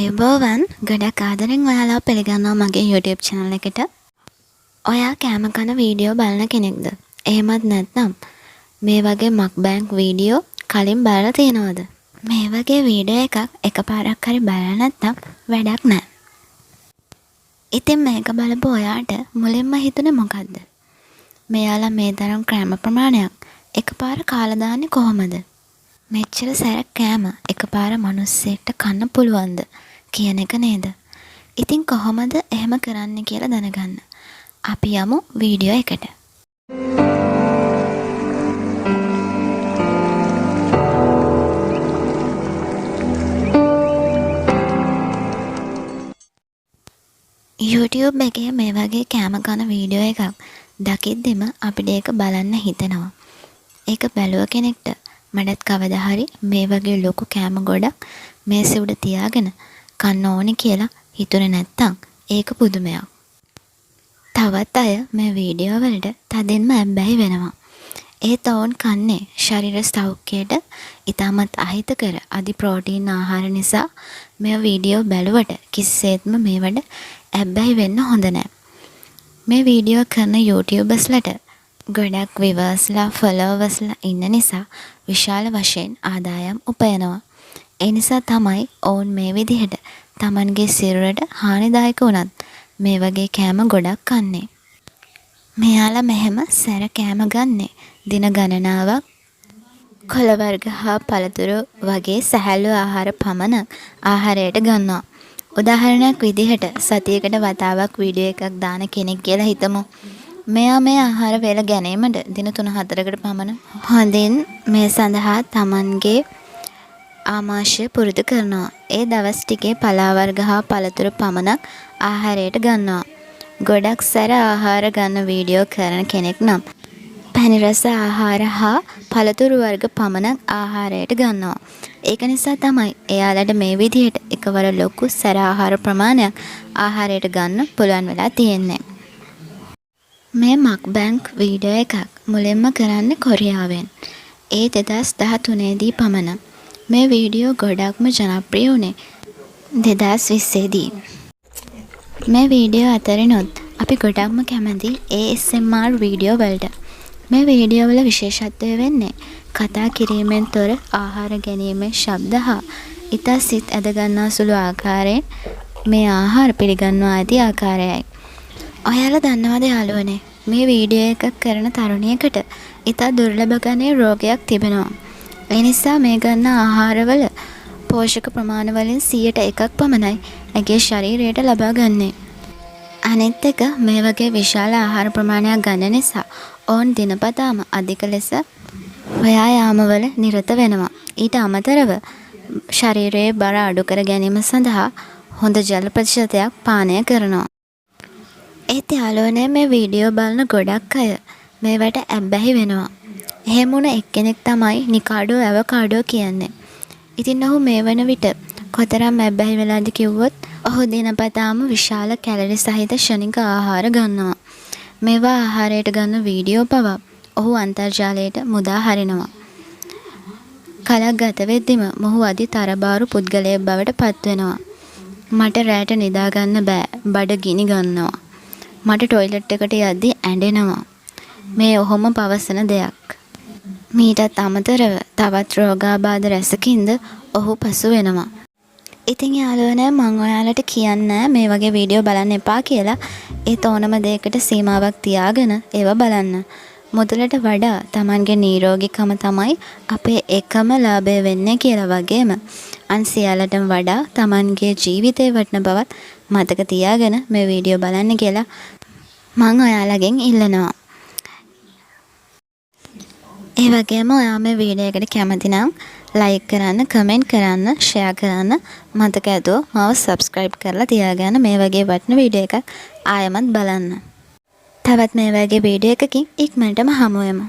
ආයුබෝවන් ගොඩක් ආදරෙන් ඔයාලා පිළිගන්නවා මගේ YouTube channel එකට. ඔයා කෑම කන වීඩියෝ බලන කෙනෙක්ද? එහෙමත් නැත්නම් මේ වගේ mukbang වීඩියෝ කලින් බලලා තියෙනවද? මේ වගේ වීඩියෝ එකක් එකපාරක් හරි බලලා නැත්නම් වැඩක් නැහැ. ඉතින් මේක බලපු ඔයාට මුලින්ම හිතුනේ මොකද්ද? මෙයාලා මේ තරම් කෑම ප්‍රමාණයක් එකපාර කාලා දාන්නේ කොහොමද? මෙච්චර සැරක් කෑම එකපාර මිනිස්සෙක්ට කන්න පුළුවන්ද කියන එක නේද? ඉතින් කොහොමද එහෙම කරන්නේ කියලා දැනගන්න. අපි යමු වීඩියෝ එකට. YouTube එකේ මේ වගේ කෑම කන වීඩියෝ එකක් දකිද්දිම අපිට ඒක බලන්න හිතෙනවා. ඒක බැලුව කෙනෙක්ට මඩත් කවදා හරි මේ වගේ ලොකු කෑම ගොඩක් මේසෙ උඩ තියාගෙන කන්න ඕනේ කියලා හිතුනේ නැත්තම් ඒක පුදුමයක්. තවත් අය මේ වීඩියෝ වලට තදින්ම ඇබ්බැහි වෙනවා. ඒත් ඔවුන් කන්නේ ශරීර සෞඛ්‍යයට ඉතාමත් අහිතකර අධි ප්‍රෝටීන් ආහාර නිසා මේ වීඩියෝ බැලුවට කිසිසේත්ම මේවට ඇබ්බැහි වෙන්න හොඳ නැහැ. මේ වීඩියෝ කරන YouTubersලට ගොඩක් viewers-ලා followers-ලා ඉන්න නිසා විශාල වශයෙන් ආදායම් උපයනවා. ඒ නිසා තමයි ඔවුන් මේ විදිහට Tamanගේ සිරුරට හානිදායක වුණත් මේ වගේ කෑම ගොඩක් කන්නේ. මෙයාලා මෙහෙම සැර කෑම ගන්නේ දින ගණනාවක් කොළ වර්ග හා පළතුරු වගේ සැහැල්ලු ආහාර පමණක් ආහාරයට ගන්නවා. උදාහරණයක් විදිහට සතියකට වතාවක් වීඩියෝ එකක් දාන කෙනෙක් කියලා හිතමු. මෙයා මේ ආහාර වේල ගැනීමට දින 3-4කට පමණ හොඳින් මේ සඳහා Tamanගේ ආමාශය පුරුදු කරනවා. ඒ දවස් ටිකේ පලා වර්ග හා පළතුරු පමණක් ආහාරයට ගන්නවා. ගොඩක් සැර ආහාර ගන්න වීඩියෝ කරන කෙනෙක් නම් පැණි රස ආහාර හා පළතුරු වර්ග පමණක් ආහාරයට ගන්නවා. ඒක නිසා තමයි එයාලට මේ විදිහට එකවර ලොකු සැර ආහාර ප්‍රමාණයක් ආහාරයට ගන්න පුළුවන් වෙලා තියෙන්නේ. මේ mukbang වීඩියෝ එකක් මුලින්ම කරන්නේ කොරියාවෙන්. ඒ 2013 දී පමණ. මේ වීඩියෝ ගොඩක්ම ජනප්‍රිය වුණේ 2020 දී. මේ වීඩියෝ අතරිනුත් අපි ගොඩක්ම කැමති ASMR වීඩියෝ වලට. මේ වීඩියෝ වල විශේෂත්වය වෙන්නේ කතා කිරීමෙන් තොර ආහාර ගැනීමේ ශබ්ද හා ඉතා සිත් ඇද ගන්නා සුළු ආකාරයෙන් මේ ආහාර පිළිගන්වා ඇති ආකාරයයි. ඔයාලා දන්නවද යාළුවනේ මේ වීඩියෝ එකක් කරන තරුණියකට ඉතා දුර්ලභ ගණයේ රෝගයක් තිබෙනවා. ඒ නිසා මේ ගන්න ආහාරවල පෝෂක ප්‍රමාණ වලින් 100% පමණයි ඇගේ ශරීරයට ලබා ගන්නේ. අනිත් එක මේ වගේ විශාල ආහාර ප්‍රමාණයක් ගන්න නිසා ඔවුන් දිනපතාම අධික ලෙස ව්‍යායාමවල නිරත වෙනවා. ඊට අමතරව ශරීරයේ බර අඩු කර ගැනීම සඳහා හොඳ ජල ප්‍රතිශතයක් පානය කරනවා. ඒත් යාළුවනේ මේ වීඩියෝ බලන ගොඩක් අය මේවට ඇබ්බැහි වෙනවා. එහෙම වුණ එක්කෙනෙක් තමයි නිකාඩෝ ඇවකාඩෝ කියන්නේ. ඉතින් ඔහු මේ වන විට කොතරම් ඇබ්බැහි වෙලාද කිව්වොත් ඔහු දිනපතාම විශාල කැලරි සහිත ක්ෂණික ආහාර ගන්නවා. මේවා ආහාරයට ගන්න වීඩියෝ පවා ඔහු අන්තර්ජාලයට මුදා හරිනවා. කලක් ගත වෙද්දිම මොහු අධි තරබාරු පුද්ගලයෙක් බවට පත් වෙනවා. මට රැට නිදා ගන්න බෑ. බඩ ගිනි ගන්නවා. මට ටොයිලට් එකට යද්දී ඇඬෙනවා. මේ ඔහොම පවසන දෙයක්. මීටත් අමතරව තවත් රෝගාබාධ රැසකින්ද ඔහු පසු වෙනවා. ඉතින් යාළුවනේ මම ඔයාලට කියන්නේ මේ වගේ වීඩියෝ බලන්න එපා කියලා. ඒ ඕනම දෙයකට සීමාවක් තියාගෙන ඒව බලන්න. මුදලට වඩා Tamanගේ නිරෝගීකම තමයි අපේ එකම ලාභය වෙන්නේ කියලා වගේම අන් සියල්ලටම වඩා Tamanගේ ජීවිතේ වටින බවත් මතක තියාගෙන මේ වීඩියෝ බලන්න කියලා මම ඔයාලගෙන් ඉල්ලනවා. ඒ වගේම ඔයා මේ වීඩියෝ එකට කැමති නම් ලයික් කරන්න, කමෙන්ට් කරන්න, ෂෙයා කරන්න මතක ඇතුව මාව සබ්ස්ක්‍රයිබ් කරලා තියාගන්න මේ වගේ වටින වීඩියෝ එකක් ආයෙමත් බලන්න. තවත් මේ වගේ වීඩියෝ එකකින් ඉක්මනටම හමු වෙමු.